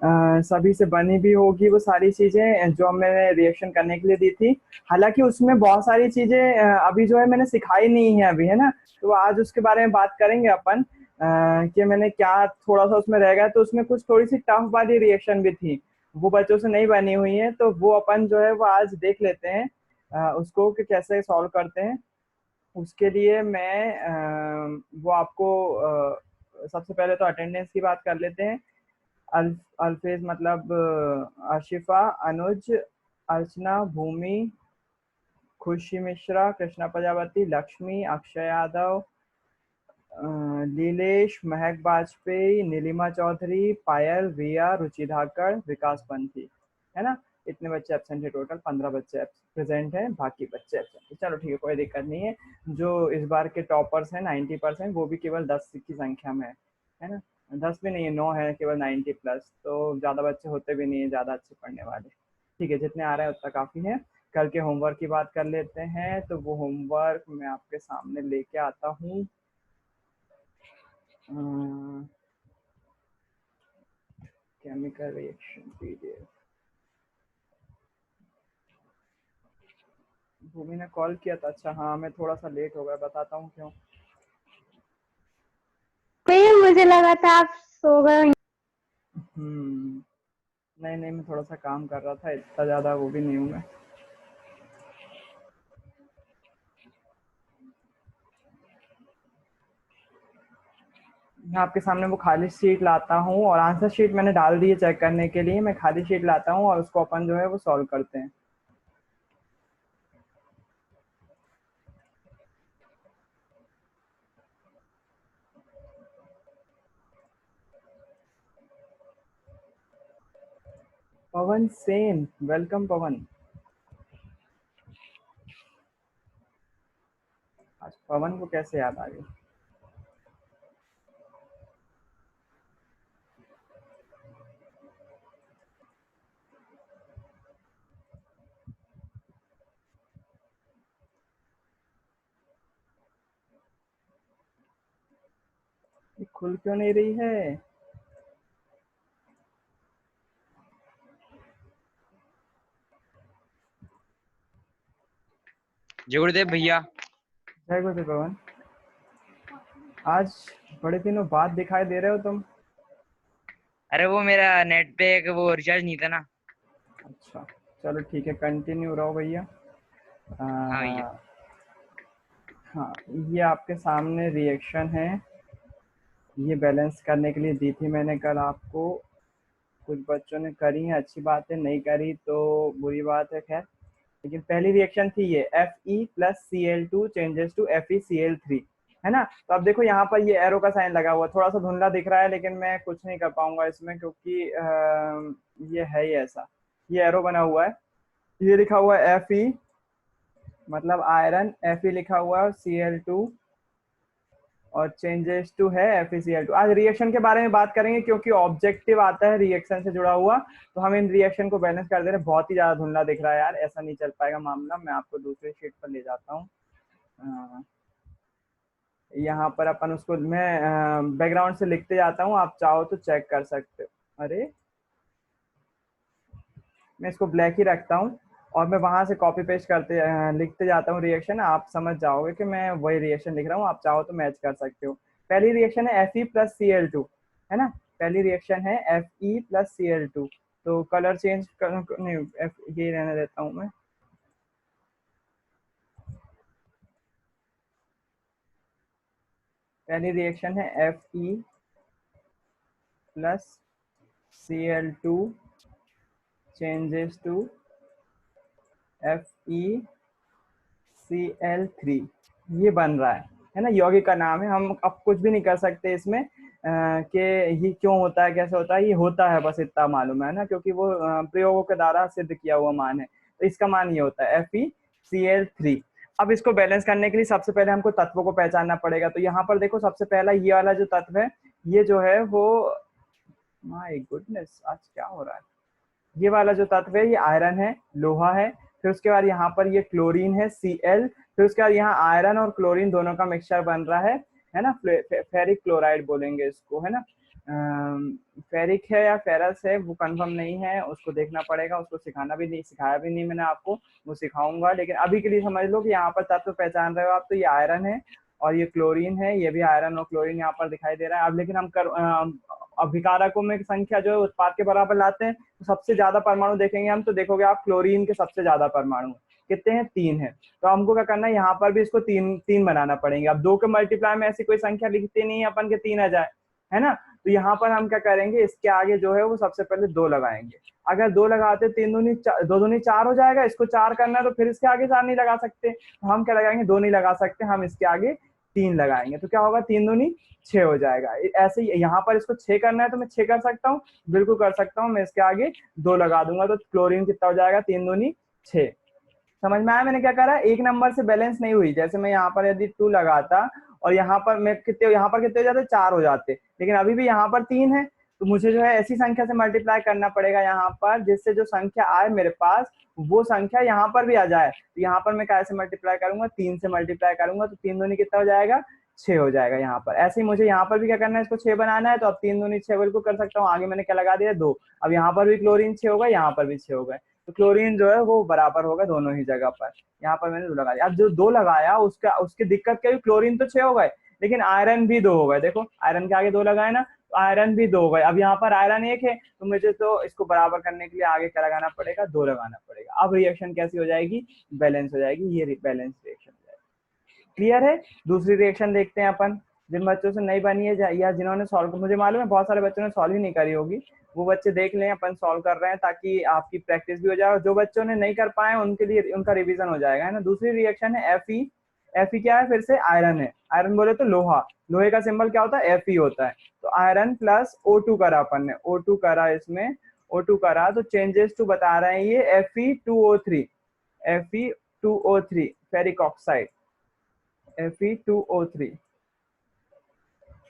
सभी से बनी भी होगी वो सारी चीजें जो मैंने रिएक्शन करने के लिए दी थी। हालांकि उसमें बहुत सारी चीजें अभी जो है मैंने सिखाई नहीं है अभी, है ना। तो आज उसके बारे में बात करेंगे अपन, कि मैंने क्या थोड़ा सा उसमें रह गया। तो उसमें कुछ थोड़ी सी टफ वाली रिएक्शन भी थी, वो बच्चों से नहीं बनी हुई है, तो वो अपन जो है वो आज देख लेते हैं उसको कि कैसे सॉल्व करते हैं। उसके लिए मैं वो आपको सबसे पहले तो अटेंडेंस की बात कर लेते हैं। अल्फेज मतलब आशिफा, अनुज, अर्चना, भूमि, खुशी मिश्रा, कृष्णा प्रजापति, लक्ष्मी, अक्षय यादव, लीलेश, महक वाजपेयी, नीलिमा चौधरी, पायल, रिया, रुचि धाकड़, विकास पंथी, है ना। इतने बच्चे एब्सेंट है, टोटल 15 बच्चे प्रेजेंट हैं, बाकी बच्चे एब्सेंट है। चलो ठीक है, कोई दिक्कत नहीं है। जो इस बार के टॉपर्स हैं 90%, वो भी केवल 10 की संख्या में है ना। 10 भी नहीं है, 9 है केवल 90+, तो ज़्यादा बच्चे होते भी नहीं है ज़्यादा अच्छे पढ़ने वाले। ठीक है, जितने आ रहे हैं उतना काफ़ी है। कल के होमवर्क की बात कर लेते हैं, तो वो होमवर्क मैं आपके सामने लेके आता हूँ। Chemical reaction PDF. भूमि ने कॉल किया था, अच्छा हाँ, मैं थोड़ा सा लेट हो गया, बताता हूँ क्यों। भैया मुझे लगा था आप सो गए। नहीं नहीं, मैं थोड़ा सा काम कर रहा था, इतना ज़्यादा वो भी नहीं हूँ मैं। मैं आपके सामने वो खाली शीट लाता हूँ, और आंसर शीट मैंने डाल दी है चेक करने के लिए। मैं खाली शीट लाता हूँ और उसको अपन जो है वो सॉल्व करते हैं। पवन सेन, वेलकम पवन। आज पवन को कैसे याद आ गई। ये खुल क्यों नहीं रही है। जय गुरुदेव भैया। जय गुरुदेव पवन। आज बड़े दिनों बाद दिखाई दे रहे हो तुम। अरे वो मेरा नेट पे एक वो रिचार्ज नहीं था ना। अच्छा, चलो ठीक है, कंटिन्यू रहो भैया। हाँ भैया। हाँ, ये आपके सामने रिएक्शन है, ये बैलेंस करने के लिए दी थी मैंने कल आपको। कुछ बच्चों ने करी है, अच्छी बात है, नहीं करी तो बुरी बात है, खैर। लेकिन पहली रिएक्शन थी ये Fe+Cl2 चेंजेस टू FeCl3, है ना। तो अब देखो यहाँ पर ये एरो का साइन लगा हुआ, थोड़ा सा धुंधला दिख रहा है, लेकिन मैं कुछ नहीं कर पाऊंगा इसमें, क्योंकि ये है ही ऐसा। ये एरो बना हुआ है, ये लिखा हुआ है Fe मतलब आयरन, Fe लिखा हुआ है, Cl2 और चेंजेस टू है FeCl2। आज रिएक्शन के बारे में बात करेंगे, क्योंकि ऑब्जेक्टिव आता है रिएक्शन से जुड़ा हुआ, तो हम इन रिएक्शन को बैलेंस कर दे रहे हैं। बहुत ही ज्यादा धुंधला दिख रहा है यार, ऐसा नहीं चल पाएगा मामला। मैं आपको दूसरे शीट पर ले जाता हूँ। यहाँ पर अपन उसको मैं बैकग्राउंड से लिखते जाता हूँ, आप चाहो तो चेक कर सकते हो। अरे, मैं इसको ब्लैक ही रखता हूँ, और मैं वहां से कॉपी पेस्ट करते लिखते जाता हूँ रिएक्शन। आप समझ जाओगे कि मैं वही रिएक्शन लिख रहा हूँ, आप चाहो तो मैच कर सकते हो। पहली रिएक्शन है Fe+Cl2, है ना। पहली रिएक्शन है Fe+Cl2। तो कलर चेंज कर, नहीं, ये रहने देता हूँ मैं। पहली रिएक्शन है Fe+Cl2 चेंजेस टू FeCl3, ये बन रहा है ना। यौगिक का नाम है, हम अब कुछ भी नहीं कर सकते इसमें कि ये क्यों होता है, कैसे होता है। ये होता है, बस इतना मालूम है ना, क्योंकि वो प्रयोगों के द्वारा सिद्ध किया हुआ मान है। तो इसका मान ये होता है FeCl3। अब इसको बैलेंस करने के लिए सबसे पहले हमको तत्वों को पहचानना पड़ेगा। तो यहाँ पर देखो, सबसे पहला ये वाला जो तत्व है, ये जो है वो, माय गुडनेस आज क्या हो रहा है। ये वाला जो तत्व है ये आयरन है, लोहा है। फिर उसके बाद यहाँ पर ये क्लोरीन है, Cl। फिर उसके बाद यहाँ आयरन और क्लोरीन दोनों का मिक्सचर बन रहा है ना। फेरिक क्लोराइड बोलेंगे इसको, है ना। फेरिक है या फेरस है वो कंफर्म नहीं है, उसको देखना पड़ेगा, उसको सिखाया भी नहीं मैंने आपको, वो सिखाऊंगा। लेकिन अभी के लिए समझ लो कि यहाँ पर तत्व पहचान रहे हो आप, तो ये आयरन है और ये क्लोरीन है, ये भी आयरन और क्लोरीन यहाँ पर दिखाई दे रहा है। अब लेकिन हम अभिकारकों में संख्या जो है उत्पाद के बराबर लाते हैं, तो सबसे ज्यादा परमाणु देखेंगे हम, तो देखोगे आप क्लोरीन के सबसे ज्यादा परमाणु कितने हैं, 3 है। तो हमको क्या करना है, यहाँ पर भी इसको 3 बनाना पड़ेंगे। अब 2 के मल्टीप्लाई में ऐसी कोई संख्या लिखते नहीं है अपन के 3 आ जाए, है ना। तो यहाँ पर हम क्या करेंगे, इसके आगे जो है वो सबसे पहले 2 लगाएंगे। अगर 2 लगाते 2 दूनी 4 हो जाएगा, इसको 4 करना है तो फिर इसके आगे 4 नहीं लगा सकते, तो हम क्या लगाएंगे, 2 नहीं लगा सकते, हम इसके आगे 3 लगाएंगे। तो क्या होगा, 3 दूनी 6 हो जाएगा। ऐसे ही यहाँ पर इसको 6 करना है तो मैं 6 कर सकता हूँ, बिल्कुल कर सकता हूँ, मैं इसके आगे 2 लगा दूंगा, तो क्लोरीन कितना हो जाएगा, 3 दूनी 6। समझ में आया मैंने क्या करा, एक नंबर से बैलेंस नहीं हुई। जैसे मैं यहाँ पर यदि 2 लगाता और यहाँ पर मैं कितने, यहाँ पर कितने हो जाते, 4 हो जाते, लेकिन अभी भी यहाँ पर 3 है, तो मुझे जो है ऐसी संख्या से मल्टीप्लाई करना पड़ेगा यहाँ पर, जिससे जो संख्या आए मेरे पास वो संख्या यहाँ पर भी आ जाए। तो यहाँ पर मैं कैसे मल्टीप्लाई करूंगा, 3 से मल्टीप्लाई करूंगा, तो 3 दूनी कितना हो जाएगा, 6 हो जाएगा यहाँ पर। ऐसे ही मुझे यहाँ पर भी क्या करना है, इसको 6 बनाना है, तो अब 3 दूनी 6 बिल्कुल कर सकता हूँ। आगे मैंने क्या लगा दिया, 2। अब यहाँ पर भी क्लोरीन 6 होगा, यहाँ पर भी 6 होगा, तो क्लोरीन जो है वो बराबर होगा दोनों ही जगह पर। यहाँ पर मैंने 2 लगा दिया। अब जो 2 लगाया उसका, उसकी दिक्कत क्या हुई, क्लोरीन तो 6 हो गए, लेकिन आयरन भी 2 हो गए। देखो आयरन के आगे 2 लगाए ना, तो आयरन भी 2 हो गए। अब यहाँ पर आयरन 1 है, तो मुझे तो इसको बराबर करने के लिए आगे क्या लगाना पड़ेगा, 2 लगाना पड़ेगा। अब रिएक्शन कैसी हो जाएगी, बैलेंस हो जाएगी, ये बैलेंस रिएक्शन हो जाएगी। क्लियर है। दूसरी रिएक्शन देखते हैं अपन, जिन बच्चों से नहीं बनी है या जिन्होंने सॉल्व, मुझे मालूम है बहुत सारे बच्चों ने सॉल्व ही नहीं करी होगी, वो बच्चे देख लें अपन सॉल्व कर रहे हैं, ताकि आपकी प्रैक्टिस भी हो जाए, और जो बच्चों ने नहीं कर पाए उनके लिए उनका रिवीजन हो जाएगा, है ना। दूसरी रिएक्शन है Fe। Fe क्या है, फिर से आयरन है। आयरन बोले तो लोहा, लोहे का सिंबल क्या होता है, Fe होता है। तो आयरन प्लस O2 करा अपन ने, O2 करा, इसमें O2 करा, तो चेंजेस टू बता रहे हैं ये Fe2O3, Fe2O3 ferric oxide, Fe2O3,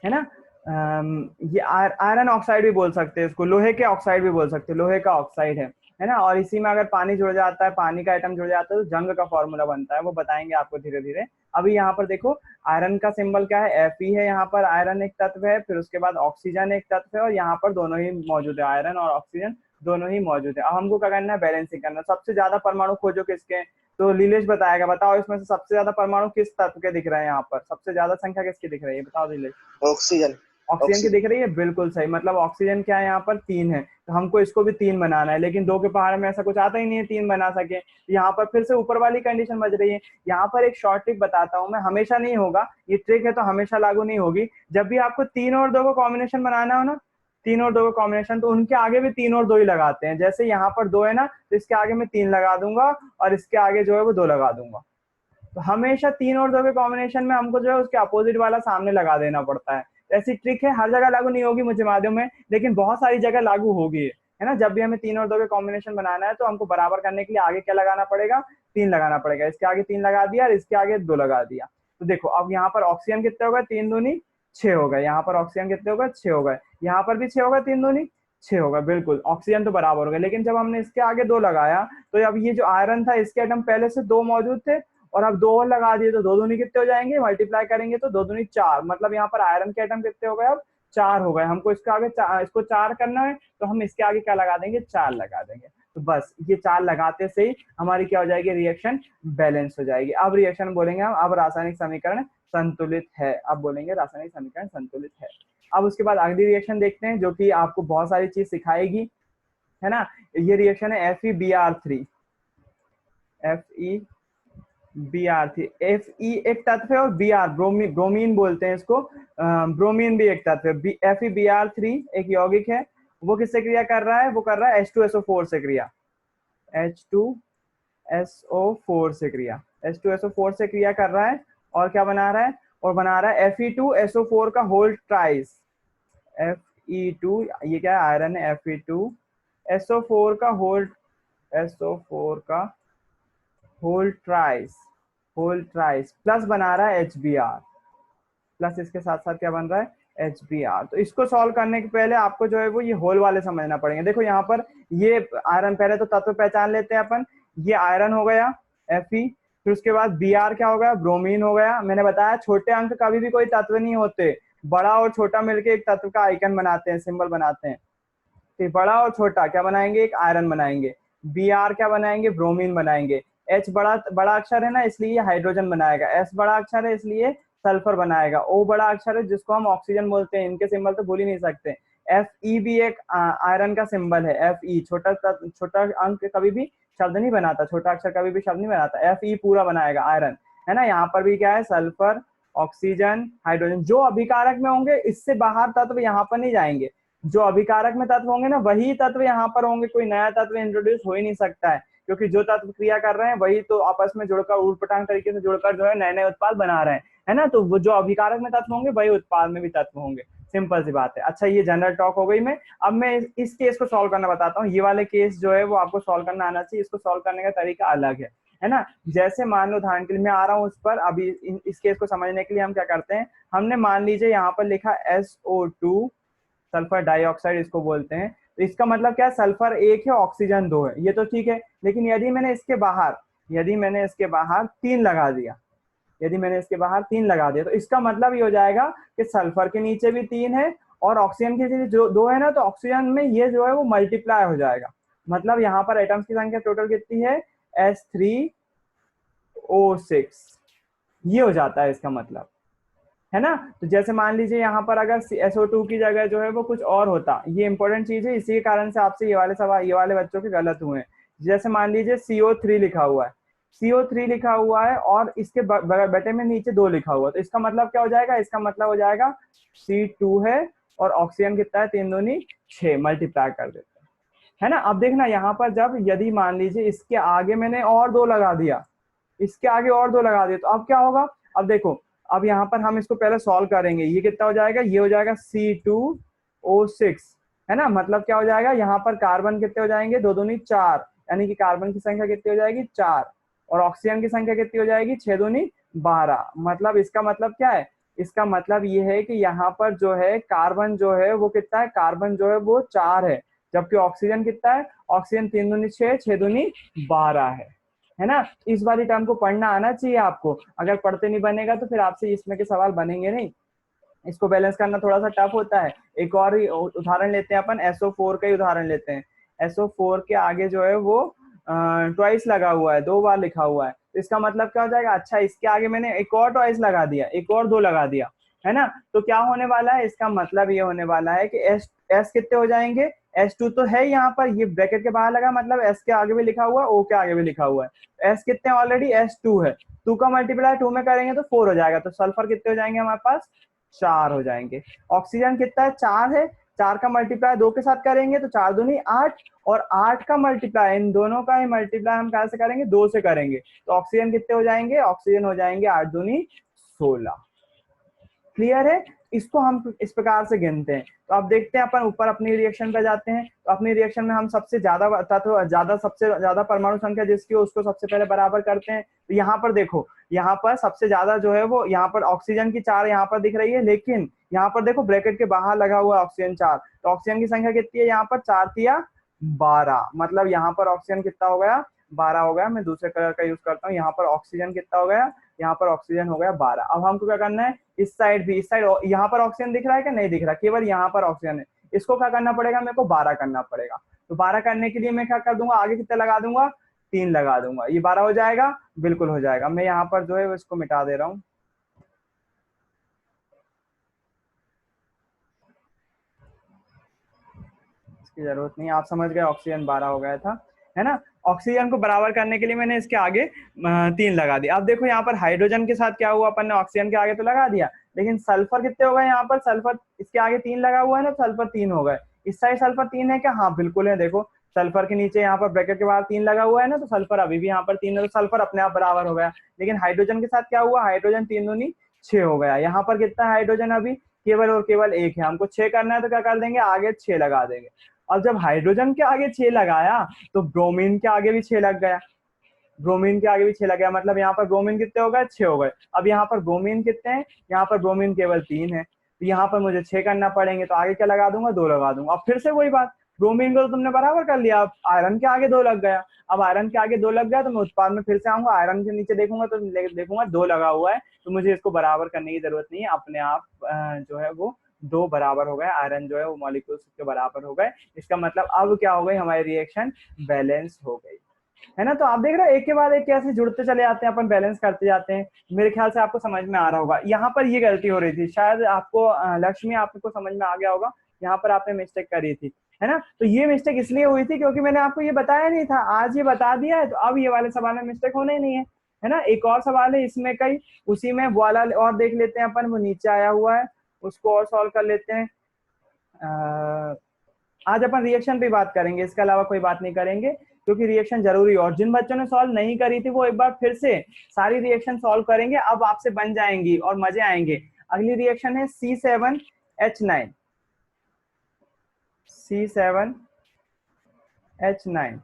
है ना। ये आयरन ऑक्साइड भी बोल सकते हैं इसको, लोहे के ऑक्साइड भी बोल सकते हैं, लोहे का ऑक्साइड है ना। और इसी में अगर पानी जुड़ जाता है, पानी का एटम जुड़ जाता है, तो जंग का फॉर्मूला बनता है, वो बताएंगे आपको धीरे धीरे। अभी यहाँ पर देखो आयरन का सिंबल क्या है, Fe है, यहाँ पर आयरन एक तत्व है, फिर उसके बाद ऑक्सीजन एक तत्व है, और यहाँ पर दोनों ही मौजूद है, आयरन और ऑक्सीजन दोनों ही मौजूद है। अब हमको क्या करना है, बैलेंसिंग करना। सबसे ज्यादा परमाणु खोजो किसके, तो लीलेश बताएगा। बताओ इसमें से सबसे ज्यादा परमाणु किस तत्व के दिख रहे हैं, यहाँ पर सबसे ज्यादा संख्या किसकी दिख रही है, बताओ लीलेश। ऑक्सीजन। ऑक्सीजन की दिख रही है, बिल्कुल सही। मतलब ऑक्सीजन क्या है, यहाँ पर 3 है, तो हमको इसको भी 3 बनाना है, लेकिन 2 के पहाड़ में ऐसा कुछ आता ही नहीं है 3 बना सके। तो यहाँ पर फिर से ऊपर वाली कंडीशन बज रही है। यहाँ पर एक शॉर्ट ट्रिक बताता हूँ मैं, हमेशा नहीं होगा ये ट्रिक है, तो हमेशा लागू नहीं होगी। जब भी आपको 3 और 2 को कॉम्बिनेशन बनाना हो ना, 3 और 2 का कॉम्बिनेशन, तो उनके आगे भी 3 और 2 ही लगाते हैं। जैसे यहाँ पर 2 है ना, तो इसके आगे मैं 3 लगा दूंगा, और इसके आगे जो है वो 2 लगा दूंगा। तो हमेशा 3 और 2 के कॉम्बिनेशन में हमको जो है उसके अपोजिट वाला सामने लगा देना पड़ता है। ऐसी ट्रिक है, हर जगह लागू नहीं होगी मुझे मालूम है, लेकिन बहुत सारी जगह लागू होगी, है ना। जब भी हमें 3 और 2 के कॉम्बिनेशन बनाना है, तो हमको बराबर करने के लिए आगे क्या लगाना पड़ेगा, 3 लगाना पड़ेगा। इसके आगे 3 लगा दिया और इसके आगे 2 लगा दिया। तो देखो अब यहाँ पर ऑक्सीजन कितने हो गए, 3 दूनी 6 हो गए। यहाँ पर ऑक्सीजन कितने हो गए, 6 हो गए। यहाँ पर भी 6 हो गए, 3 दूनी 6 होगा, बिल्कुल ऑक्सीजन तो बराबर हो गया। लेकिन जब हमने इसके आगे 2 लगाया, तो अब ये जो आयरन था इसके एटम पहले से 2 मौजूद थे, और अब 2 और लगा दिए, तो 2 दूनी कितने हो जाएंगे, मल्टीप्लाई करेंगे तो 2 दूनी 4। मतलब यहाँ पर आयरन के एटम कितने हो गए, अब 4 हो गए। हमको इसके आगे इसको 4 करना है, तो हम इसके आगे क्या लगा देंगे, 4 लगा देंगे। तो बस ये 4 लगाते से ही हमारी क्या हो जाएगी, रिएक्शन बैलेंस हो जाएगी। अब रिएक्शन बोलेंगे हम, अब रासायनिक समीकरण संतुलित है। अब बोलेंगे रासायनिक समीकरण संतुलित है। अब उसके बाद अगली रिएक्शन देखते हैं, जो कि आपको बहुत सारी चीज सिखाएगी, है ना। ये रिएक्शन है FeBr3, FeBr3। Fe एक तत्व है, और Br ब्रोमीन बोलते हैं इसको, ब्रोमीन भी एक तत्व है। FeBr3 एक यौगिक है, वो किससे क्रिया कर रहा है, वो कर रहा है H2SO4 से क्रिया, H2SO4 से क्रिया, H2SO4 से क्रिया कर रहा है। और क्या बना रहा है, और बना रहा है Fe2SO4 का होल ट्राइस, Fe2, ये क्या है, आयरन है, Fe2SO4 का SO4 का होल ट्राइस प्लस बना रहा है HBr, प्लस इसके साथ साथ क्या बन रहा है, HBr। तो इसको सॉल्व करने के पहले आपको जो है वो ये होल वाले समझना पड़ेंगे। देखो यहाँ पर ये आयरन, पहले तो तत्व पहचान लेते हैं अपन, ये आयरन हो गया Fe, फिर उसके बाद Br क्या हो गया, ब्रोमीन हो गया। मैंने बताया छोटे अंक कभी भी कोई तत्व नहीं होते, बड़ा और छोटा मिलके एक तत्व का आइकन बनाते हैं, सिंबल बनाते हैं। तो बड़ा और छोटा क्या बनाएंगे, एक आयरन बनाएंगे। Br क्या बनाएंगे, ब्रोमीन बनाएंगे। H बड़ा बड़ा अक्षर है ना, इसलिए ये हाइड्रोजन बनाएगा। S बड़ा अक्षर है इसलिए सल्फर बनाएगा। O बड़ा अक्षर है जिसको हम ऑक्सीजन बोलते हैं, इनके सिंबल तो भूल ही नहीं सकते। Fe भी एक आयरन का सिंबल है। Fe छोटा अंक कभी भी शब्द नहीं बनाता, छोटा अक्षर कभी भी शब्द नहीं बनाता। Fe पूरा बनाएगा आयरन, है ना। यहाँ पर भी क्या है, सल्फर, ऑक्सीजन, हाइड्रोजन। जो अभिकारक में होंगे इससे बाहर तत्व यहाँ पर नहीं जाएंगे। जो अभिकारक में तत्व होंगे ना वही तत्व यहाँ पर होंगे, कोई नया तत्व इंट्रोड्यूस हो ही नहीं सकता है, क्योंकि जो तत्व क्रिया कर रहे हैं वही तो आपस में जुड़कर ऊर्टपटांग तरीके से जुड़कर जो है नए नए उत्पाद बना रहे हैं, है ना। तो वो जो अभिकारक में तत्व होंगे वही उत्पाद में भी तत्व होंगे, सिंपल सी बात है। अच्छा, ये जनरल टॉक हो गई। मैं अब मैं इस केस को सॉल्व करना बताता हूँ। ये वाले केस जो है वो आपको सॉल्व करना आना चाहिए, इसको सॉल्व करने का तरीका अलग है ना। जैसे मान लो उदाहरण के लिए मैं आ रहा हूँ उस पर, अभी इस केस को समझने के लिए हम क्या करते हैं, हमने मान लीजिए यहाँ पर लिखा SO2, सल्फर डाइऑक्साइड इसको बोलते हैं। तो इसका मतलब क्या है, सल्फर 1 है, ऑक्सीजन 2 है, ये तो ठीक है। लेकिन यदि मैंने इसके बाहर 3 लगा दिया, यदि मैंने इसके बाहर 3 लगा दिया, तो इसका मतलब ये हो जाएगा कि सल्फर के नीचे भी 3 है और ऑक्सीजन के नीचे जो 2 है ना, तो ऑक्सीजन में ये जो है वो मल्टीप्लाई हो जाएगा। मतलब यहाँ पर एटम्स की संख्या टोटल कितनी है, S3O6, ये हो जाता है इसका मतलब, है ना। तो जैसे मान लीजिए यहाँ पर अगर SO2 की जगह जो है वो कुछ और होता, ये इंपॉर्टेंट चीज है, इसी के कारण से आपसे ये वाले सवाल, ये वाले बच्चों के गलत हुए हैं। जैसे मान लीजिए CO3 लिखा हुआ है, CO3 लिखा हुआ है और इसके बटे में नीचे 2 लिखा हुआ है, तो इसका मतलब क्या हो जाएगा, इसका मतलब हो जाएगा C2 है और ऑक्सीजन कितना है, 3 दूनी 6, मल्टीप्लाई कर देते हैं, है ना। अब देखना यहाँ पर जब यदि मान लीजिए इसके आगे मैंने और 2 लगा दिया, इसके आगे और 2 लगा दिए, तो अब क्या होगा, अब देखो, अब यहाँ पर हम इसको पहले सॉल्व करेंगे। ये कितना हो जाएगा, ये हो जाएगा C2O6, है ना। मतलब क्या हो जाएगा, यहाँ पर कार्बन कितने हो जाएंगे, 2 दूनी 4, यानी कि कार्बन की संख्या कितनी हो जाएगी, 4, और ऑक्सीजन की संख्या कितनी हो जाएगी, 6 दूनी 12। मतलब इसका मतलब क्या है, इसका मतलब ये है कि यहाँ पर जो है कार्बन जो है वो कितना है, कार्बन जो है वो 4 है, जबकि ऑक्सीजन कितना है, ऑक्सीजन 3 दूनी 6, 6 दूनी 12 है ना। इस वाली टर्म को पढ़ना आना चाहिए आपको, अगर पढ़ते नहीं बनेगा तो फिर आपसे इसमें के सवाल बनेंगे नहीं। इसको बैलेंस करना थोड़ा सा टफ होता है। एक और उदाहरण लेते हैं अपन, SO4 का ही उदाहरण लेते हैं। SO4 के आगे जो है वो ट्वाइस लगा हुआ है, 2 बार लिखा हुआ है, तो इसका मतलब क्या हो जाएगा, अच्छा इसके आगे मैंने एक और ट्वाइस लगा दिया, एक और 2 लगा दिया, है ना। तो क्या होने वाला है, इसका मतलब ये होने वाला है कि S कितने हो जाएंगे, S2 तो है यहाँ पर, ये ब्रैकेट के बाहर लगा, मतलब S के आगे भी लिखा हुआ है, O के आगे भी लिखा हुआ है। S कितने ऑलरेडी, S2 है, 2 का मल्टीप्लाई 2 में करेंगे तो 4 हो जाएगा, तो सल्फर कितने हो जाएंगे हमारे पास, 4 हो जाएंगे। ऑक्सीजन कितना है, 4 है, 4 का मल्टीप्लाई 2 के साथ करेंगे तो 4 दूनी 8, और 8 का मल्टीप्लाई, इन दोनों का ही मल्टीप्लाई हम कैसे करेंगे, 2 से करेंगे, तो ऑक्सीजन कितने हो जाएंगे, ऑक्सीजन हो जाएंगे 8 दूनी 16। क्लियर है। इसको हम इस प्रकार से गिनते हैं। तो अब देखते हैं अपन ऊपर अपनी रिएक्शन पे जाते हैं। तो अपनी रिएक्शन में हम सबसे ज्यादा तत्व, सबसे ज्यादा परमाणु संख्या जिसकी हो उसको सबसे पहले बराबर करते हैं। तो यहाँ पर देखो, यहाँ पर सबसे ज्यादा जो है वो यहाँ पर ऑक्सीजन की 4 यहाँ पर दिख रही है, लेकिन यहाँ पर देखो ब्रैकेट के बाहर लगा हुआ है ऑक्सीजन 4, तो ऑक्सीजन की संख्या कितनी है यहाँ पर, 4 तिया 12, मतलब यहाँ पर ऑक्सीजन कितना हो गया, 12 हो गया। मैं दूसरे कलर का यूज करता हूँ, यहाँ पर ऑक्सीजन कितना हो गया, यहाँ पर ऑक्सीजन हो गया 12। अब हमको क्या करना है, इस साइड भी, इस साइड यहाँ पर ऑक्सीजन दिख रहा है कि नहीं दिख रहा, केवल यहाँ पर ऑक्सीजन है, इसको क्या करना पड़ेगा, मेरे को 12 करना पड़ेगा। तो 12 करने के लिए मैं क्या कर दूंगा, आगे कितना लगा दूंगा, 3 लगा दूंगा, ये 12 हो जाएगा, बिल्कुल हो जाएगा। मैं यहाँ पर जो है इसको मिटा दे रहा हूँ, इसकी जरूरत नहीं, आप समझ गए, ऑक्सीजन 12 हो गया था, है ना। ऑक्सीजन को बराबर करने के लिए मैंने इसके आगे 3 लगा दिया। अब देखो यहाँ पर हाइड्रोजन के साथ क्या हुआ, अपन ने ऑक्सीजन के आगे तो लगा दिया, लेकिन सल्फर कितने हो गए, यहाँ पर सल्फर इसके आगे 3 लगा हुआ है ना, सल्फर 3 हो गए। इस साइड सल्फर 3 है क्या, हाँ बिल्कुल है। देखो सल्फर के नीचे यहाँ पर ब्रैकेट के बाहर 3 लगा हुआ है ना, तो सल्फर अभी भी यहाँ पर 3 है, तो सल्फर अपने आप बराबर हो गया। लेकिन हाइड्रोजन के साथ क्या हुआ, हाइड्रोजन 3 दूनी 6 हो गया। यहाँ पर कितना है हाइड्रोजन, अभी केवल और केवल 1 है, हमको 6 करना है, तो क्या कर देंगे, आगे 6 लगा देंगे। अब जब हाइड्रोजन के आगे 6 लगाया तो ब्रोमीन के आगे भी 6 लग गया, ब्रोमीन के आगे भी 6 लग गया, मतलब यहाँ पर ब्रोमीन कितने हो गए, 6 हो गए। अब यहाँ पर ब्रोमीन कितने हैं, यहाँ पर ब्रोमीन केवल 3 है, तो यहाँ पर मुझे 6 करना पड़ेंगे, तो आगे क्या लगा दूंगा, 2 लगा दूंगा। अब फिर से वही बात, ब्रोमीन को तो तुमने बराबर कर लिया, अब आयरन के आगे 2 लग गया। अब आयरन के आगे 2 लग गया तो मैं उत्पाद में फिर से आऊंगा, आयरन के नीचे देखूंगा तो देखूंगा 2 लगा हुआ है, तो मुझे इसको बराबर करने की जरूरत नहीं है, अपने आप जो है वो 2 बराबर हो गए, आयरन जो है वो मॉलिक्यूल्स के बराबर हो गए। इसका मतलब अब क्या हो गई, हमारी रिएक्शन बैलेंस हो गई, है ना। तो आप देख रहे हो एक के बाद एक कैसे जुड़ते चले जाते हैं, अपन बैलेंस करते जाते हैं। मेरे ख्याल से आपको समझ में आ रहा होगा। यहाँ पर ये गलती हो रही थी, शायद आपको लक्ष्मी आपको समझ में आ गया होगा, यहाँ पर आपने मिस्टेक करी थी, है ना। तो ये मिस्टेक इसलिए हुई थी क्योंकि मैंने आपको ये बताया नहीं था, आज ये बता दिया है, तो अब ये वाले सवाल में मिस्टेक होना ही नहीं है ना। एक और सवाल है इसमें कई, उसी में वाला और देख लेते हैं अपन, वो नीचे आया हुआ है, उसको और सॉल्व कर लेते हैं। आज अपन रिएक्शन पे बात करेंगे, इसके अलावा कोई बात नहीं करेंगे, क्योंकि रिएक्शन जरूरी है। और जिन बच्चों ने सॉल्व नहीं करी थी वो एक बार फिर से सारी रिएक्शन सॉल्व करेंगे, अब आपसे बन जाएंगी और मजे आएंगे। अगली रिएक्शन है C7H9, C7H9,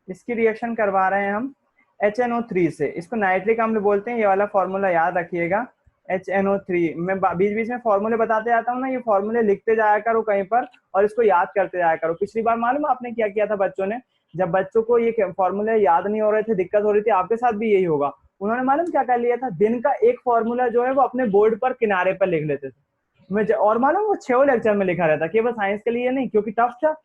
इसकी रिएक्शन करवा रहे हैं हम HNO3 से। इसको नाइट्रिक अम्ल बोलते हैं, ये वाला फॉर्मूला याद रखिएगा, HNO3। मैं बीच बीच में फॉर्मूले बताते जाता हूँ ना, ये फॉर्मूले लिखते जाया करो कहीं पर और इसको याद करते जाया करो। पिछली बार मालूम आपने क्या किया था बच्चों ने, जब बच्चों को ये फॉर्मूले याद नहीं हो रहे थे, दिक्कत हो रही थी, आपके साथ भी यही होगा, उन्होंने मालूम क्या कर लिया था, दिन का एक फॉर्मूला जो है वो अपने बोर्ड पर किनारे पर लिख लेते थे। और मालूम वो 6 लेक्चर में लिखा रहता, केवल साइंस के लिए नहीं, क्योंकि टफ था,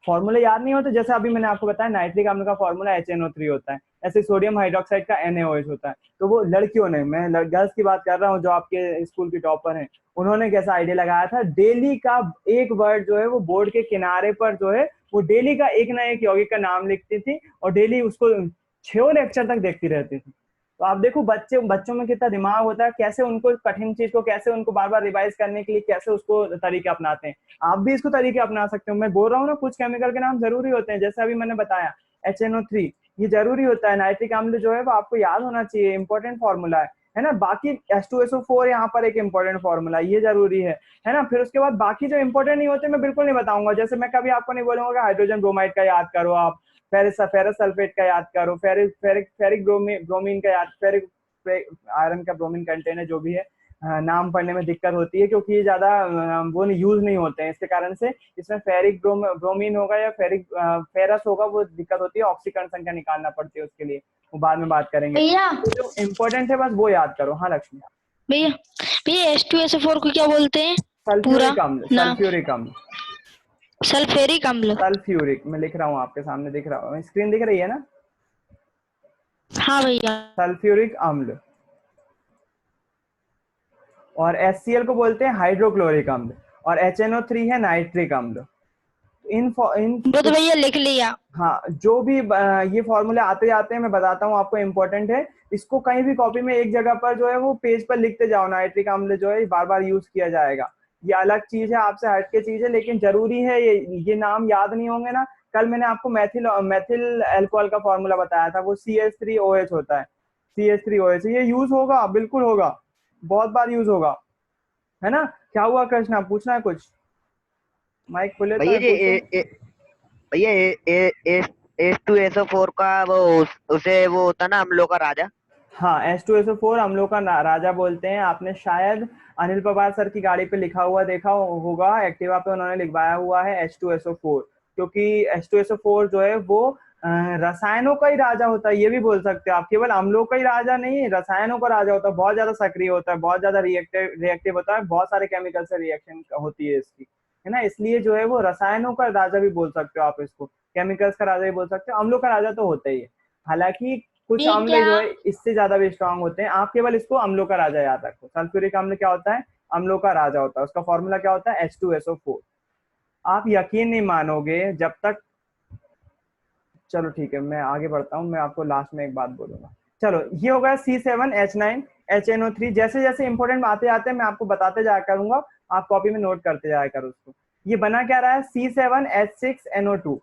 फॉर्मूले याद नहीं होते। जैसे अभी मैंने आपको बताया नाइट्रिक अम्ल का फॉर्मूला HNO3 होता है, ऐसे सोडियम हाइड्रोक्साइड का NaOH होता है। तो वो लड़कियों ने, मैं गर्ल्स की बात कर रहा हूँ जो आपके स्कूल की टॉपर हैं, उन्होंने कैसा आइडिया लगाया था, डेली का एक वर्ड जो है वो बोर्ड के किनारे पर जो है वो डेली का एक ना एक यौगिक का नाम लिखती थी और डेली उसको 6 लेक्चर तक देखती रहती थी। तो आप देखो बच्चों में कितना दिमाग होता है, कैसे उनको कठिन चीज को, कैसे उनको बार बार रिवाइज करने के लिए कैसे उसको तरीके अपनाते हैं। आप भी इसको तरीके अपना सकते हो। मैं बोल रहा हूँ ना, कुछ केमिकल के नाम जरूरी होते हैं, जैसे अभी मैंने बताया HNO3, ये जरूरी होता है। नाइट्रिक अम्ल जो है वो आपको याद होना चाहिए, इंपॉर्टेंट फॉर्मूला है ना। बाकी H2SO4 यहाँ पर एक इंपॉर्टेंट फॉर्मूला, ये जरूरी है ना। फिर उसके बाद बाकी जो इंपॉर्टेंट नहीं होते मैं बिल्कुल नहीं बताऊंगा। जैसे मैं कभी आपको नहीं बोलूंगा हाइड्रोजन ब्रोमाइड का याद करो, आप फेरस सल्फेट का याद करो, फेरिक ब्रोमीन का याद, फेरिक आयरन का ब्रोमीन कंटेन है जो भी है, नाम पढ़ने में दिक्कत होती है क्योंकि ये ज्यादा वो यूज नहीं होते हैं, इसके कारण से इसमें फेरिक ब्रोमीन होगा या फेरस होगा, वो दिक्कत होती है, ऑक्सीकरण संख्या निकालना पड़ती है, उसके लिए वो बाद में बात करेंगे। भैया तो जो इम्पोर्टेंट है बस वो याद करो। हाँ लक्ष्मी। भैया भैया H2SO4 को क्या बोलते हैं? सल्फ्यूरिक अम्ल, नाम सल्फ्यूरिक अम्ल, सल्फ्यूरिक अम्ल। सल्फ्यूरिक, मैं लिख रहा हूँ आपके सामने, दिख रहा हूँ, स्क्रीन दिख रही है ना। हाँ भैया। सल्फ्यूरिक अम्ल। और HCl को बोलते हैं हाइड्रोक्लोरिक अम्ल, और HNO3 है नाइट्रिक अम्ल। इन वो तो भैया लिख लिया। हाँ, जो भी ये फॉर्मूले आते जाते हैं मैं बताता हूँ आपको, इम्पोर्टेंट है। इसको कहीं भी कॉपी में एक जगह पर जो है वो पेज पर लिखते जाओ, नाइट्रिक अम्ल जो है बार बार यूज किया जाएगा, ये अलग चीज है, आपसे हट के चीज है, लेकिन जरूरी है। ये नाम याद नहीं होंगे ना, कल मैंने आपको मैथिल एल्कोहल का फॉर्मूला बताया था, वो CH3OH होता है, CH3OH, ये यूज होगा, बिल्कुल होगा, बहुत बार यूज होगा, है ना। क्या हुआ कृष्णा, पूछना है कुछ? माइक खुले तो भैया है, जी पूछो। भैया H2SO4 का वो उसे वो होता ना अम्लों का राजा। हाँ, H2SO4 अम्लों का राजा बोलते हैं। आपने शायद अनिल पवार सर की गाड़ी पे लिखा हुआ देखा होगा, एक्टिवा पे उन्होंने लिखवाया हुआ है H2SO4, क्योंकि H2SO4 जो है वो रसायनों का ही राजा होता है, ये भी बोल सकते हो आप। केवल अम्लों का ही राजा नहीं, रसायनों का राजा होता है, बहुत ज्यादा सक्रिय होता है, बहुत ज्यादा रिएक्टिव होता है, बहुत सारे केमिकल से रिएक्शन होती है इसकी, है ना। इसलिए जो है वो रसायनों का राजा भी बोल सकते हो आप इसको, केमिकल्स का राजा भी बोल सकते हो, अम्लों का राजा तो होता ही है। हालांकि कुछ अम्ल जो है इससे ज्यादा भी स्ट्रांग होते हैं। आप केवल इसको अम्लों का राजा याद रखो। सल्फ्यूरिक अम्ल क्या होता है? अम्लों का राजा होता है। उसका फॉर्मूला क्या होता है? H2SO4। आप यकीन नहीं मानोगे जब तक, चलो ठीक है मैं आगे बढ़ता हूँ, मैं आपको लास्ट में एक बात बोलूंगा। चलो, ये हो गया C7H9 HNO3। जैसे जैसे इंपॉर्टेंट आते आते हैं मैं आपको बताते जाया करूंगा, आप कॉपी में नोट करते जाया करो उसको। ये बना क्या रहा है? C7H6NO2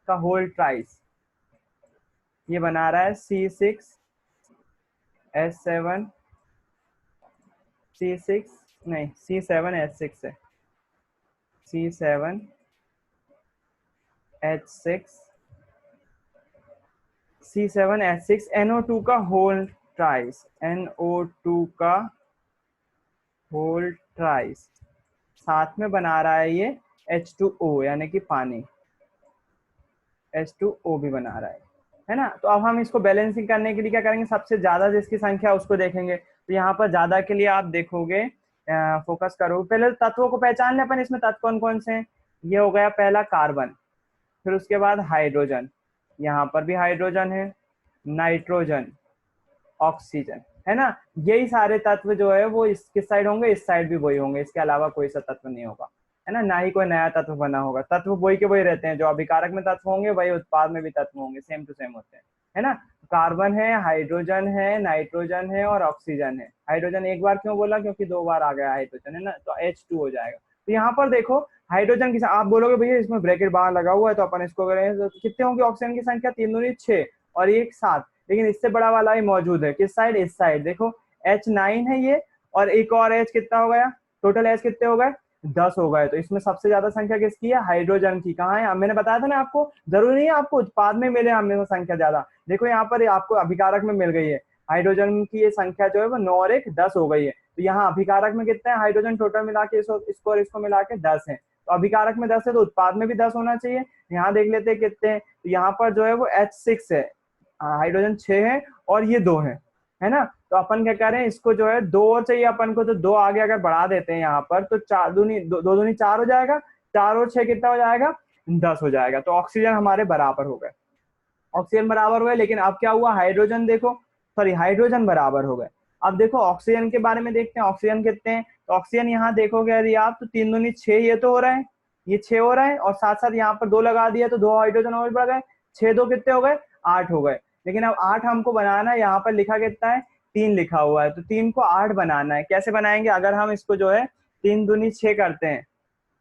का होल ट्राइस, ये बना रहा है C6H7 C6 नहीं C7H6 है, C7H6 NO2 का होल ट्राइस, NO2 का होल ट्राइस साथ में बना रहा है ये H2O यानी कि पानी, H2O भी बना रहा है ना। तो अब हम इसको बैलेंसिंग करने के लिए क्या करेंगे, सबसे ज्यादा जिसकी संख्या उसको देखेंगे। तो यहाँ पर ज्यादा के लिए आप देखोगे, फोकस करो, पहले तत्वों को पहचान ले अपन, इसमें तत्व कौन कौन से हैं। ये हो गया पहला कार्बन, फिर उसके बाद हाइड्रोजन, यहाँ पर भी हाइड्रोजन है, नाइट्रोजन, ऑक्सीजन, है ना। यही सारे तत्व जो है वो इस किस साइड होंगे, इस साइड भी वही होंगे, इसके अलावा कोई सा तत्व नहीं होगा, है ना। ना ही कोई नया तत्व बना होगा, तत्व वही के वही रहते हैं, जो अभिकारक में तत्व होंगे वही उत्पाद में भी तत्व होंगे, सेम टू सेम होते हैं, है ना। कार्बन है, हाइड्रोजन है, नाइट्रोजन है और ऑक्सीजन है। हाइड्रोजन एक बार क्यों बोला, क्योंकि दो बार आ गया हाइड्रोजन, है ना, तो H2 हो जाएगा। तो यहाँ पर देखो हाइड्रोजन की, आप बोलोगे भैया इसमें ब्रैकेट बाहर लगा हुआ है, तो अपन इसको करें तो कितने होंगे ऑक्सीजन की संख्या, 3 दूनी 6 और 1 7, लेकिन इससे बड़ा वाला ही मौजूद है, किस साइड, इस साइड देखो, H9 है ये, और एक और H कितना हो गया, टोटल H कितने हो गए, 10 हो गए। तो इसमें सबसे ज्यादा संख्या किसकी है, हाइड्रोजन की। कहाँ है, मैंने बताया था ना आपको, जरूरी नहीं है आपको उत्पाद में मिले हमें संख्या ज्यादा, देखो यहाँ पर आपको अभिकारक में मिल गई है, हाइड्रोजन की ये संख्या जो है वो 9 और 1 10 हो गई है। तो यहाँ अभिकारक में कितने हैं, हाइड्रोजन टोटल मिला के इसको और इसको मिला के 10 है, तो अभिकारक में 10 है तो उत्पाद में भी 10 होना चाहिए। यहाँ देख लेते हैं कितने हैं, तो यहाँ पर जो है वो H6 है, हाइड्रोजन 6 है और ये 2 है ना। तो अपन क्या करें, इसको जो है 2 और चाहिए अपन को, तो 2 आगे अगर बढ़ा देते हैं यहाँ पर, तो 4 दूनी 2 दूनी 4 हो जाएगा, 4 और 6 कितना हो जाएगा, 10 हो जाएगा। तो ऑक्सीजन हमारे बराबर हो गए, ऑक्सीजन बराबर हुए। लेकिन अब क्या हुआ, हाइड्रोजन देखो, सॉरी हाइड्रोजन बराबर हो गए। अब देखो ऑक्सीजन के बारे में देखते हैं, ऑक्सीजन कितने हैं। तो ऑक्सीजन यहाँ देखोगे यदि आप, तो 3 दूनी 6 ये तो हो रहा है, ये 6 हो रहा है, और साथ साथ यहाँ पर 2 लगा दिया तो 2 हाइड्रोजन और बढ़ गए, 6 2 कितने हो गए, 8 हो गए। लेकिन अब 8 हमको बनाना है, यहाँ पर लिखा कितना है, 3 लिखा हुआ है, तो 3 को 8 बनाना है। कैसे बनाएंगे, अगर हम इसको जो है 3 दूनी 6 करते हैं,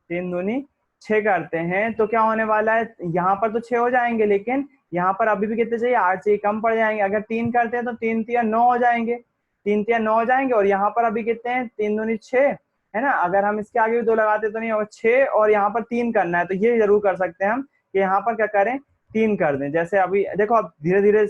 3 दूनी 6 करते हैं, तो क्या होने वाला है, यहाँ पर तो 6 हो जाएंगे, लेकिन यहाँ पर अभी भी कितने चाहिए, 8 चाहिए, कम पड़ जाएंगे। अगर 3 करते हैं तो 3 तिया 9 हो जाएंगे, 3 तिया 9 हो जाएंगे, और यहाँ पर अभी कितने हैं, 3 दूनी 6, है ना। अगर हम इसके आगे भी 2 लगाते तो नहीं होगा, 6 और यहाँ पर 3 करना है, तो ये जरूर कर सकते हैं हम कि यहाँ पर क्या करें, 3 कर दें। जैसे अभी देखो, अब धीरे धीरे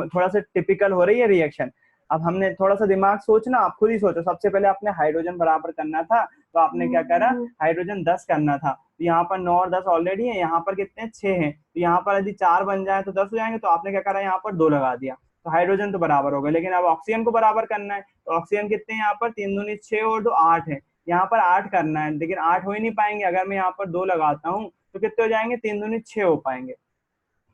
थोड़ा सा टिपिकल हो रही है रिएक्शन। अब हमने थोड़ा सा दिमाग सोचना, आप खुद ही सोचो, सबसे पहले आपने हाइड्रोजन बराबर करना था, तो आपने क्या करा, हाइड्रोजन 10 करना था, तो यहाँ पर 9 और 10 ऑलरेडी है, यहाँ पर कितने 6 हैं, तो यहाँ पर यदि 4 बन जाए तो 10 हो जाएंगे, तो आपने क्या करा, यहाँ पर 2 लगा दिया, तो हाइड्रोजन तो बराबर हो गए। लेकिन अब ऑक्सीजन को बराबर करना है, तो ऑक्सीजन कितने हैं, यहाँ पर 3 दूनी 6 और 2 8 है, यहाँ पर 8 करना है, लेकिन 8 हो ही नहीं पाएंगे। अगर मैं यहाँ पर 2 लगाता हूँ तो कितने हो जाएंगे, 3 दूनी 6 हो पाएंगे,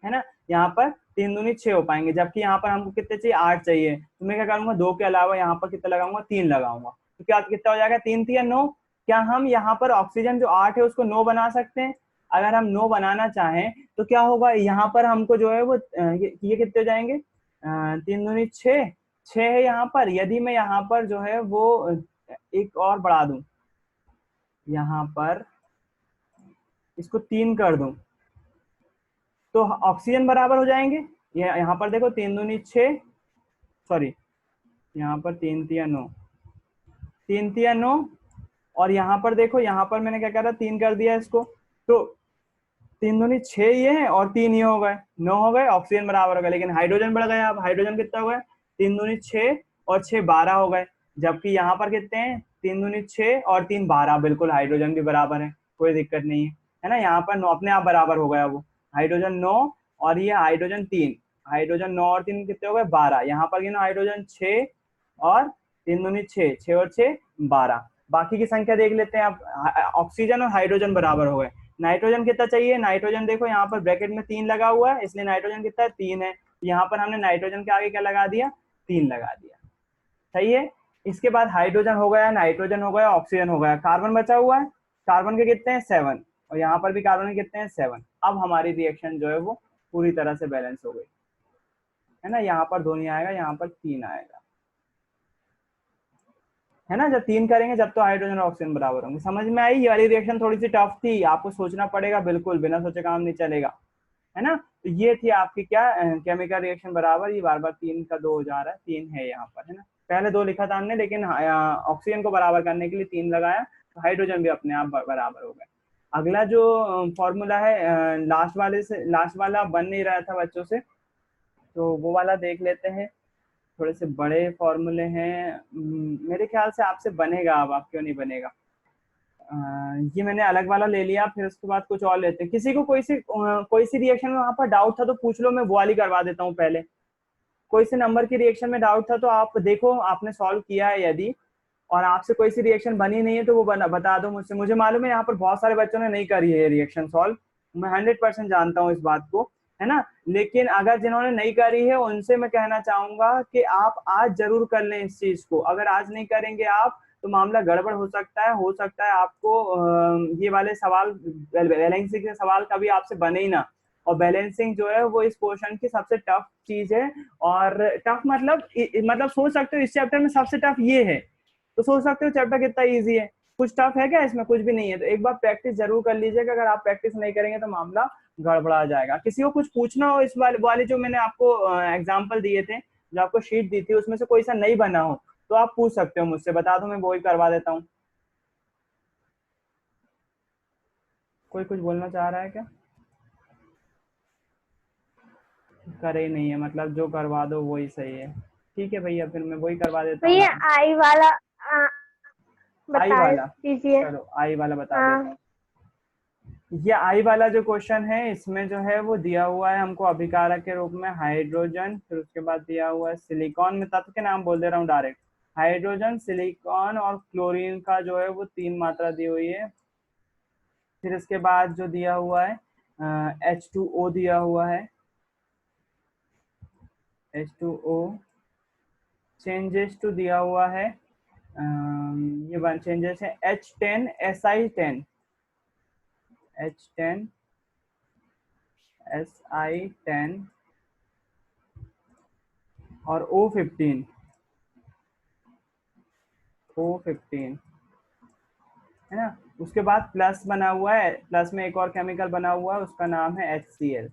है ना। यहाँ पर 3 दूनी 6 हो पाएंगे, जबकि यहाँ पर हमको कितने चाहिए, 8 चाहिए। तो मैं क्या करूंगा, 2 के अलावा यहाँ पर कितना लगाऊंगा, 3 लगाऊंगा, तो क्या कितना हो जाएगा, 3 तिया 9। क्या हम यहाँ पर ऑक्सीजन जो 8 है उसको 9 बना सकते हैं, अगर हम 9 बनाना चाहें तो क्या होगा, यहाँ पर हमको जो है वो ये कितने हो जाएंगे, 3 दूनी 6, 6 है यहाँ पर। यदि मैं यहाँ पर जो है वो एक और बढ़ा दूं, यहाँ पर इसको 3 कर दूं, तो ऑक्सीजन बराबर हो जाएंगे। ये यहाँ पर देखो 3 दूनी 6, सॉरी यहाँ पर 3 तिया 9, 3 तिया 9, और यहाँ पर देखो, यहाँ पर मैंने क्या करा, 3 कर दिया इसको, तो 3 दूनी 6 ये है और 3 ये हो गए, 9 हो गए, ऑक्सीजन बराबर हो गए। लेकिन हाइड्रोजन बढ़ गया, अब हाइड्रोजन कितना हो गया, 3 दूनी 6 और 6 12 हो गए, जबकि यहाँ पर कितने हैं, 3 दूनी 6 और 3 12, बिल्कुल हाइड्रोजन भी बराबर है, कोई दिक्कत नहीं है ना। यहाँ पर 9 अपने आप बराबर हो गया, वो हाइड्रोजन 9 और ये हाइड्रोजन 3, हाइड्रोजन 9 और 3 कितने हो गए, 12। यहाँ पर गिनो, हाइड्रोजन 6 और 3 दूनी 6, 6 और 6 12। बाकी की संख्या देख लेते हैं। अब ऑक्सीजन और हाइड्रोजन बराबर हो गए। नाइट्रोजन कितना चाहिए, नाइट्रोजन देखो यहाँ पर ब्रैकेट में 3 लगा हुआ है, इसलिए नाइट्रोजन कितना है, 3 है। यहाँ पर हमने नाइट्रोजन के आगे क्या लगा दिया, 3 लगा दिया, सही है। इसके बाद हाइड्रोजन हो गया, नाइट्रोजन हो गया, ऑक्सीजन हो गया, कार्बन बचा हुआ है, कार्बन के कितने हैं 7, और यहाँ पर भी कार्बन के कितने हैं 7। अब हमारी रिएक्शन जो है वो पूरी तरह से बैलेंस हो गई, है ना। यहाँ पर 2 नहीं आएगा, यहाँ पर 3 आएगा, है ना। जब 3 करेंगे जब तो हाइड्रोजन और ऑक्सीजन बराबर होंगे। समझ में आई, ये वाली रिएक्शन थोड़ी सी टफ थी, आपको सोचना पड़ेगा, बिल्कुल बिना सोचे काम नहीं चलेगा, है ना। तो ये थी आपकी क्या, केमिकल रिएक्शन बराबर, ये बार बार 3 का 2 हो जा रहा है, 3 है यहाँ पर, है ना। पहले 2 लिखा था हमने, लेकिन ऑक्सीजन को बराबर करने के लिए 3 लगाया, तो हाइड्रोजन भी अपने आप बराबर हो गए। अगला जो फॉर्मूला है, लास्ट वाला बन नहीं रहा था बच्चों से, तो वो वाला देख लेते हैं। थोड़े से बड़े फॉर्मूले हैं, मेरे ख्याल से आपसे बनेगा, अब आप क्यों नहीं बनेगा। ये मैंने अलग वाला ले लिया, फिर उसके बाद कुछ और लेते हैं। किसी को कोई सी रिएक्शन में वहां पर डाउट था तो पूछ लो, मैं वो वाली करवा देता हूँ पहले। कोई से नंबर की रिएक्शन में डाउट था तो आप देखो, आपने सॉल्व किया है यदि, और आपसे कोई सी रिएक्शन बनी नहीं है तो वो बता दो मुझसे। मुझे मालूम है यहाँ पर बहुत सारे बच्चों ने नहीं करी है रिएक्शन सॉल्व, मैं 100% जानता हूँ इस बात को, है ना। लेकिन अगर जिन्होंने नहीं करी है उनसे मैं कहना चाहूंगा कि आप आज जरूर कर लें इस चीज को। अगर आज नहीं करेंगे आप तो मामला गड़बड़ हो सकता है आपको ये वाले सवाल, बैलेंसिंग के सवाल कभी आपसे बने ही ना। और बैलेंसिंग जो है वो इस पोर्शन की सबसे टफ चीज है। और टफ मतलब सोच सकते हो इस चैप्टर में सबसे टफ ये है, तो सोच सकते हो चैप्टर कितना इजी है। कुछ टफ है क्या इसमें? कुछ भी नहीं है। तो एक बार प्रैक्टिस जरूर कर लीजिएगा, अगर आप प्रैक्टिस नहीं करेंगे तो मामला गड़बड़ा जाएगा। किसी को कुछ पूछना हो इस वाले जो मैंने आपको एग्जाम्पल दिए थे, जो आपको शीट दी थी, उसमें से कोई सा नहीं बना हो तो आप पूछ सकते हो मुझसे, बता दो, मैं वो ही करवा देता हूँ। कोई कुछ बोलना चाह रहा है क्या? करे ही नहीं है, मतलब जो करवा दो वही सही है। ठीक है भैया, फिर मैं वही करवा देता हूँ। भैया आई वाला आई बता वाला, दीजिए। चलो आई वाला बता हाँ। देता हूँ। ये आई वाला जो क्वेश्चन है, इसमें जो है वो दिया हुआ है हमको अभिकारक के रूप में हाइड्रोजन, फिर उसके बाद दिया हुआ है सिलिकॉन। में तत्व के नाम बोल दे रहा हूँ डायरेक्ट, हाइड्रोजन, सिलिकॉन और क्लोरीन का जो है वो 3 मात्रा दी हुई है। फिर इसके बाद जो दिया हुआ है H2O दिया हुआ है, H2O। चेंजेस टू दिया हुआ है, ये 1 चेंजेस है H10 Si10, H10 Si10 और O15 है ना। उसके बाद प्लस बना हुआ है, प्लस में एक और केमिकल बना हुआ है, उसका नाम है HCl।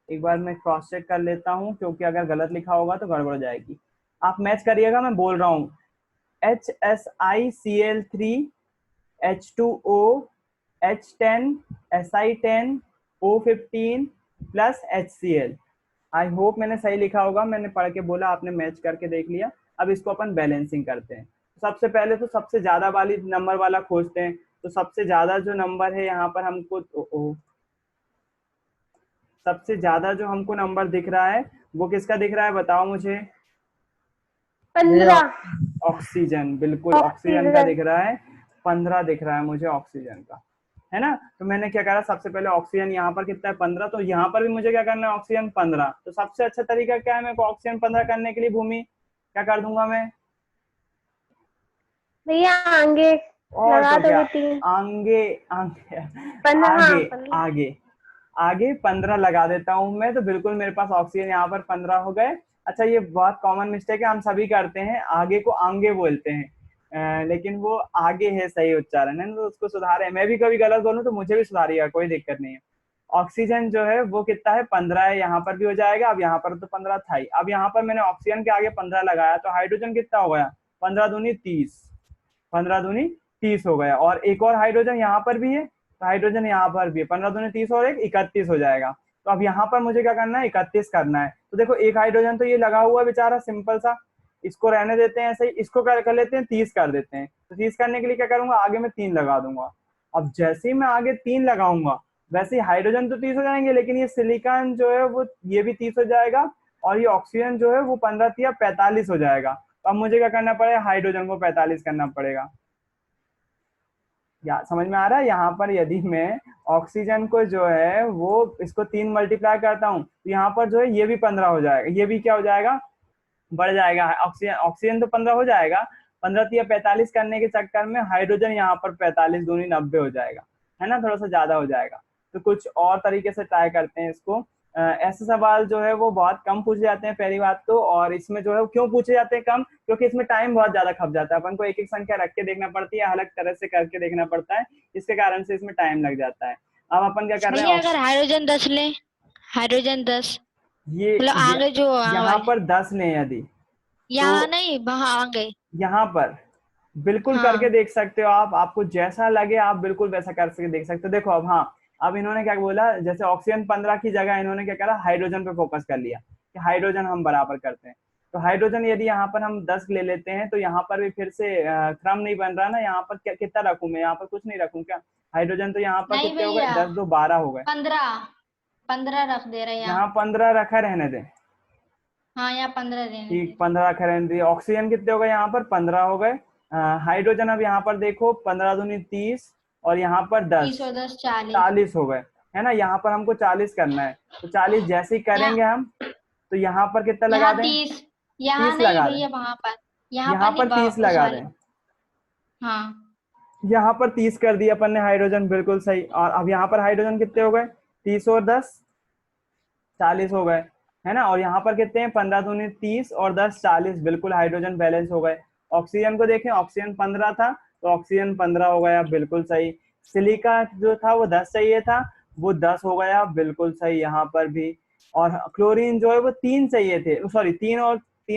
एक बार मैं क्रॉस चेक कर लेता हूँ, क्योंकि अगर गलत लिखा होगा तो गड़बड़ हो जाएगी। आप मैच करिएगा, मैं बोल रहा हूँ HSiCl3 H2O H10 Si10 O15 plus HCl। I hope मैंने सही लिखा होगा, मैंने पढ़ के बोला, आपने मैच करके देख लिया। अब इसको अपन बैलेंसिंग करते हैं। सबसे पहले तो सबसे ज्यादा वाली नंबर वाला खोजते हैं। तो सबसे ज्यादा जो नंबर है यहाँ पर हमको सबसे ज्यादा जो हमको नंबर दिख रहा है वो किसका दिख रहा है, बताओ मुझे। 15। ऑक्सीजन, बिल्कुल ऑक्सीजन का दिख रहा है। 15 दिख रहा है मुझे ऑक्सीजन का, है ना। तो मैंने क्या करा, सबसे पहले ऑक्सीजन यहाँ पर कितना है 15, तो यहाँ पर भी मुझे क्या करना है ऑक्सीजन 15। तो सबसे अच्छा तरीका क्या है मेरे को ऑक्सीजन 15 करने के लिए? भूमि क्या कर दूंगा मैं भैया आगे और लगा तो क्या, दोगे 3। आगे आगे 15। आगे 15। आगे आगे 15 लगा देता हूं मैं। तो बिल्कुल मेरे पास ऑक्सीजन यहाँ पर 15 हो गए। अच्छा, ये बहुत कॉमन मिस्टेक है, हम सभी करते हैं, आगे को आंगे बोलते हैं, लेकिन वो आगे है सही उच्चारण है, तो उसको सुधारे। मैं भी कभी गलत बोलूं तो मुझे भी सुधारिएगा, कोई दिक्कत नहीं है। ऑक्सीजन जो है वो कितना है 15 है, यहाँ पर भी हो जाएगा। अब यहाँ पर तो 15 था ही, अब यहाँ पर मैंने ऑक्सीजन के आगे 15 लगाया, तो हाइड्रोजन कितना हो गया 15 दूनी 30, 15 दूनी 30 हो गया। और एक और हाइड्रोजन यहाँ पर भी है, तो हाइड्रोजन यहाँ पर भी है, 15 दूनी 30 और एक 31 हो जाएगा। तो अब यहाँ पर मुझे क्या करना है 31 करना है। तो देखो एक हाइड्रोजन तो ये लगा हुआ है बेचारा, सिंपल सा, इसको रहने देते हैं ऐसे ही, इसको कर लेते हैं 30 कर देते हैं। तो 30 करने के लिए क्या करूंगा, आगे में 3 लगा दूंगा। अब जैसे ही मैं आगे 3 लगाऊंगा वैसे ही हाइड्रोजन तो 30 हो जाएंगे, लेकिन ये सिलिकॉन जो है वो ये भी 30 हो जाएगा, और ये ऑक्सीजन जो है वो 15 या 45 हो जाएगा। तो अब मुझे क्या करना पड़ेगा, हाइड्रोजन को 45 करना पड़ेगा। या समझ में आ रहा है? यहाँ पर यदि मैं ऑक्सीजन को जो है वो इसको 3 मल्टीप्लाई करता हूँ तो यहाँ पर जो है ये भी 15 हो जाएगा, ये भी क्या हो जाएगा, बढ़ जाएगा। ऑक्सीजन ऑक्सीजन तो 15 हो जाएगा, 15 या 45 करने के चक्कर में हाइड्रोजन यहाँ पर 45 दूनी 90 हो जाएगा, है ना, थोड़ा सा ज्यादा हो जाएगा। तो कुछ और तरीके से ट्राई करते हैं इसको। ऐसे सवाल जो है वो बहुत कम पूछे जाते हैं पहली बात तो, और इसमें जो है क्यों पूछे जाते हैं कम, क्योंकि इसमें टाइम बहुत ज्यादा खप जाता है, अपन को एक एक संख्या रख के देखना पड़ती है, अलग तरह से करके देखना पड़ता है, इसके कारण से इसमें टाइम लग जाता है। अब अपन क्या कर रहे भैया हैं, अगर हाइड्रोजन 10 ले, हाइड्रोजन 10 ये मतलब आगे जो यहाँ पर 10 लें यदि, यहाँ तो नहीं वहाँ आगे, यहाँ पर बिल्कुल हाँ करके देख सकते हो आप, आपको जैसा लगे आप बिल्कुल वैसा कर सके देख सकते हो। देखो अब, हाँ, अब इन्होंने क्या बोला, जैसे ऑक्सीजन 15 की जगह इन्होंने क्या करा, हाइड्रोजन पे फोकस कर लिया कि हाइड्रोजन हम बराबर करते हैं। तो हाइड्रोजन यदि यहाँ पर हम 10 ले लेते हैं तो यहाँ पर भी फिर से क्रम नहीं बन रहा ना, यहाँ पर क्या कितना रखूं मैं, यहाँ पर कुछ नहीं रखूं क्या? हाइड्रोजन तो यहाँ पर नहीं कितने हो गए, भैया 10 2 12 हो गए। 15 रख दे रहे हैं यहाँ यहाँ। 15 रखा रहने दें, हाँ यहाँ 15 देने ठीक थे। 15 रखा रहने दें। ऑक्सीजन कितने हो गए, यहाँ पर 15 हो गए। हाइड्रोजन अब यहाँ पर देखो 15 दूनी 30 और यहाँ पर 30 10 और 10 40। 40 हो गए, है ना। यहाँ पर हमको 40 करना है, तो 40 जैसे ही करेंगे हम तो यहाँ पर कितना लगा यहाँ दें, 30, यहाँ 30 नहीं लगा दें, भैया वहां पर, यहाँ यहाँ पर पर नहीं 30 उस लगा वाले। दें। हाँ यहाँ पर 30 कर दिया अपन ने हाइड्रोजन, बिल्कुल सही। और अब यहाँ पर हाइड्रोजन कितने हो गए, 30 और 10 40 हो गए, है ना। और यहाँ पर कितने हैं, 15 दूनी 30 और 10 40, बिल्कुल हाइड्रोजन बैलेंस हो गए। ऑक्सीजन को देखें, ऑक्सीजन 15 था तो ऑक्सीजन 15 हो गया, बिल्कुल सही। सिलिका जो था वो 10 चाहिए था, वो 10 हो गया, बिल्कुल सही यहाँ पर भी। और क्लोरीन जो है वो 3 चाहिए थे, सॉरी 3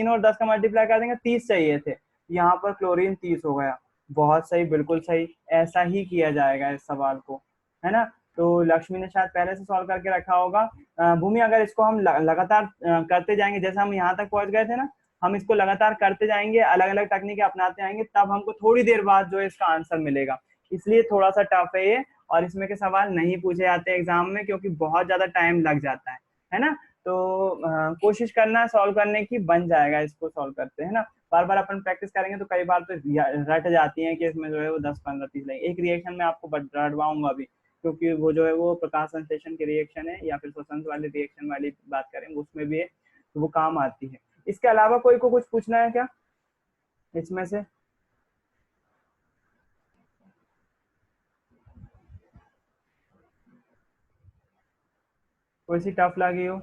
और 10 का मल्टीप्लाई कर देंगे 30 चाहिए थे, यहाँ पर क्लोरीन 30 हो गया, बहुत सही, बिल्कुल सही। ऐसा ही किया जाएगा इस सवाल को, है ना। तो लक्ष्मी ने शायद पहले से सॉल्व करके रखा होगा। भूमि, अगर इसको हम लगातार करते जाएंगे, जैसे हम यहाँ तक पहुंच गए थे ना, हम इसको लगातार करते जाएंगे, अलग अलग तकनीकें अपनाते जाएंगे, तब हमको थोड़ी देर बाद जो है इसका आंसर मिलेगा। इसलिए थोड़ा सा टफ है ये, और इसमें के सवाल नहीं पूछे जाते एग्जाम में क्योंकि बहुत ज्यादा टाइम लग जाता है ना। तो कोशिश करना सॉल्व करने की, बन जाएगा इसको सॉल्व करते हैं ना। बार बार अपन प्रैक्टिस करेंगे तो कई बार तो रट जाती है कि इसमें जो है वो 10 15 30 लगेंगे। एक रिएक्शन में आपको रटवाऊंगा अभी, क्योंकि वो जो है वो प्रकाश संश्लेषण की रिएक्शन है, या फिर श्वसन वाली रिएक्शन वाली बात करें उसमें भी है, तो वो काम आती है। इसके अलावा कोई को कुछ पूछना है क्या इसमें से? कोई सी टफ लगी हो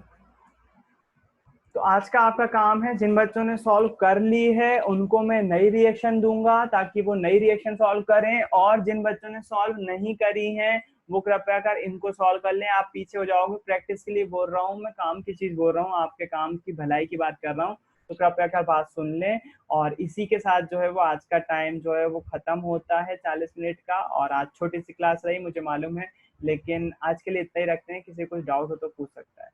तो आज का आपका काम है, जिन बच्चों ने सॉल्व कर ली है उनको मैं नई रिएक्शन दूंगा ताकि वो नई रिएक्शन सॉल्व करें, और जिन बच्चों ने सॉल्व नहीं करी है वो कृपया कर इनको सॉल्व कर लें। आप पीछे हो जाओगे, प्रैक्टिस के लिए बोल रहा हूँ मैं, काम की चीज बोल रहा हूँ, आपके काम की भलाई की बात कर रहा हूँ, तो कृपया कर बात सुन लें। और इसी के साथ जो है वो आज का टाइम जो है वो खत्म होता है 40 मिनट का। और आज छोटी सी क्लास रही मुझे मालूम है, लेकिन आज के लिए इतना ही रखते हैं, किसी को डाउट हो तो पूछ सकता है।